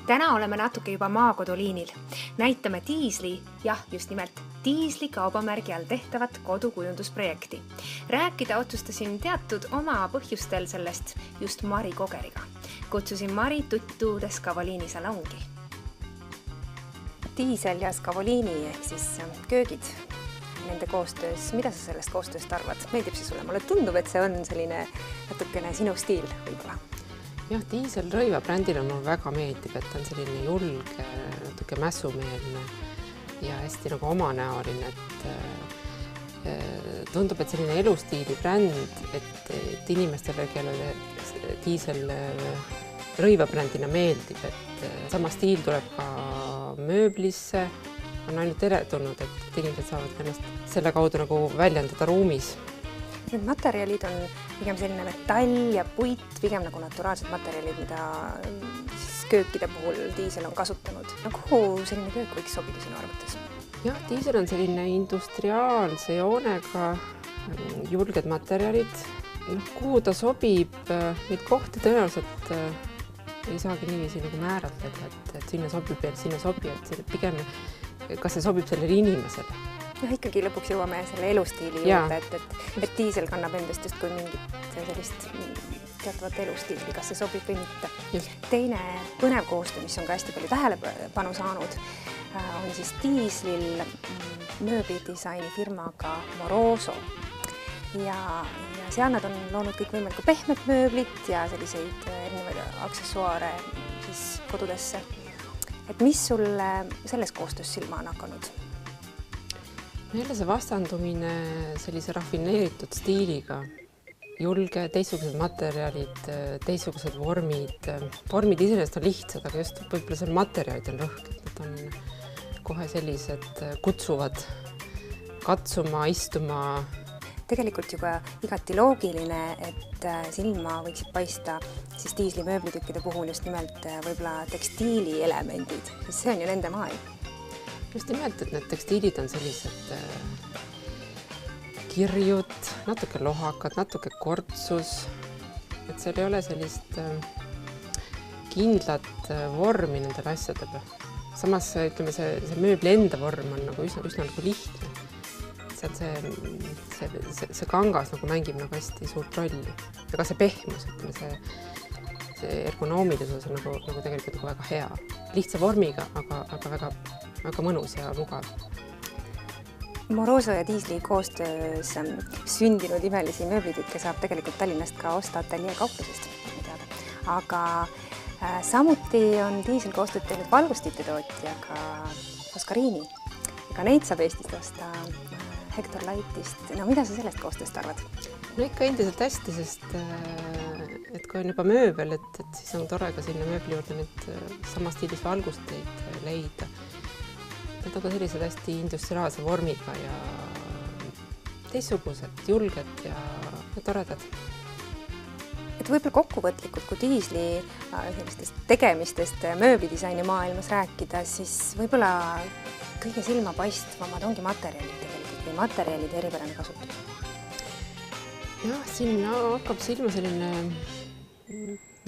Täna oleme natuke juba maakoduliinil. Näitame Diesli, jah, just nimelt Diesli kaubamärgi all tehtavat kodukujundusprojekti. Rääkida otsustasin teatud oma põhjustel sellest just Mari Kogeriga. Kutsusin Mari tuttu Scavoliini salongi. Diesel ja Scavoliini ehk siis köögid nende koostöös. Mida sa sellest koostööst arvad? Meeldib see sulle? Mulle tundub, et see on selline natukene sinu stiil võib-olla. Jah, Diesel Rõiva brändil on mulle väga meeldib, et on selline julge, natuke mässumeelne ja hästi nagu omanäoline, et tundub, et selline elustiili bränd, et inimestele, kellele Diesel Rõiva brändina meeldib, et sama stiil tuleb ka mööblisse, on ainult teretulnud, et inimesed saavad ennast selle kaudu nagu väljendada ruumis. Need materjalid on pigem selline metall ja puit, pigem nagu naturaalsed materjalid, mida siis köökide puhul Diesel on kasutanud. Kuhu selline köök võiks sobida sinu arvates? Jah, Diesel on selline industriaalse joonega, julged materjalid. Kuhu ta sobib, neid kohti tõenäoliselt ei saagi niiviisi nagu määratleda, et sinna sobib ja sinna sobib, et pigem kas see sobib sellele inimesele. Ja ikkagi lõpuks jõuame selle elustiili juurde, et Diesel kannab endast just kui mingit sellist teatavat elustiili, kas see sobib või mitte. Just. Teine põnev koostöö, mis on ka hästi palju tähelepanu saanud, on siis Dieslil mööblidisaini firmaga Moroso. Ja seal nad on loonud kõikvõimalikku pehmet mööblit ja selliseid erinevaid aksessuaare siis kodudesse. Et mis sulle selles koostöös silma on hakanud? Jälle see vastandumine sellise rafineeritud stiiliga, julge, teistsugused materjalid, teistsugused vormid. Vormid iseenesest on lihtsad, aga just võib-olla seal materjalid on rõhk, et nad on kohe sellised kutsuvad katsuma, istuma. Tegelikult juba igati loogiline, et silma võiksid paista siis Diesli mööblitükkide puhul just nimelt võib-olla tekstiilielemendid, sest see on ju nende maailm. Just nimelt, et need tekstiilid on sellised kirjud, natuke lohakad, natuke kortsus, et seal ei ole sellist kindlat vormi nendel asjadele. Samas ütleme, see mööbli enda vorm on nagu üsna nagu lihtne. See kangas nagu mängib nagu hästi suurt rolli. Ja ka see pehmus, ütleme, see ergonoomilisus on nagu tegelikult nagu väga hea. Lihtsa vormiga, aga väga mõnus ja mugav. Moroso ja Diesli koostöös sündinud imelisi mööblitükke saab tegelikult Tallinnast ka osta ateljee kauplusest. Aga samuti on Diesel koostööd teinud valgustite tootjaga Foscarini. Ka neid saab Eestist osta Hector Lightist. No mida sa sellest koostööst arvad? No ikka endiselt hästi, sest et kui on juba mööbel, et siis on tore ka sinna mööbli juurde need sama stiilis valgusteid leida. Need on sellised hästi industriaalse vormiga ja teistsugused, julged ja toredad. Et võib-olla kokkuvõtlikult, kui Diesli sellistest tegemistest mööblidisaini maailmas rääkida, siis võib-olla kõige silmapaistvamad ongi materjalid tegelikult või materjalide eripärane kasutus. Jah, siin hakkab silma selline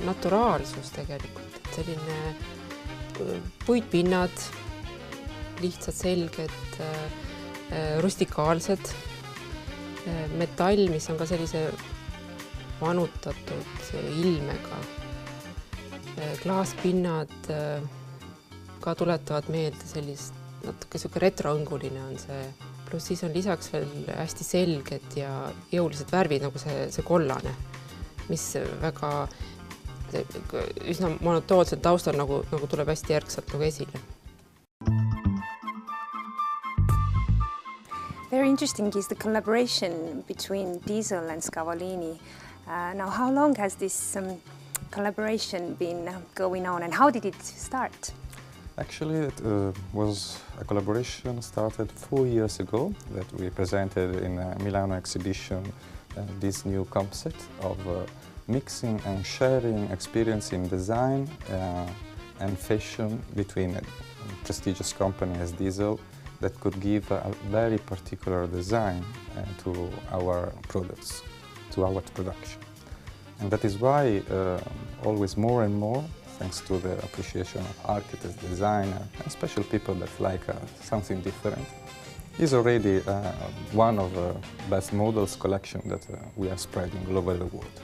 naturaalsus tegelikult, et selline puitpinnad, lihtsad, selged, rustikaalsed, metall, mis on ka sellise vanutatud ilmega, klaaspinnad ka tuletavad meelde sellist natuke selline retroõnguline on see, pluss siis on lisaks veel hästi selged ja jõulised värvid, nagu see kollane, mis väga üsna monotoolselt taustal nagu tuleb hästi järgselt nagu esile. Very interesting is the collaboration between Diesel and Scavoliini. Now, how long has this collaboration been going on and how did it start? Actually, it was a collaboration started 4 years ago that we presented in a Milano exhibition this new concept of mixing and sharing experience in design and fashion between a prestigious company as Diesel that could give a very particular design to our products, to our production. And that is why always more and more thanks to the appreciation of architects, designers, and special people that like something different. Is already one of the best models collection that we are spreading all over the world.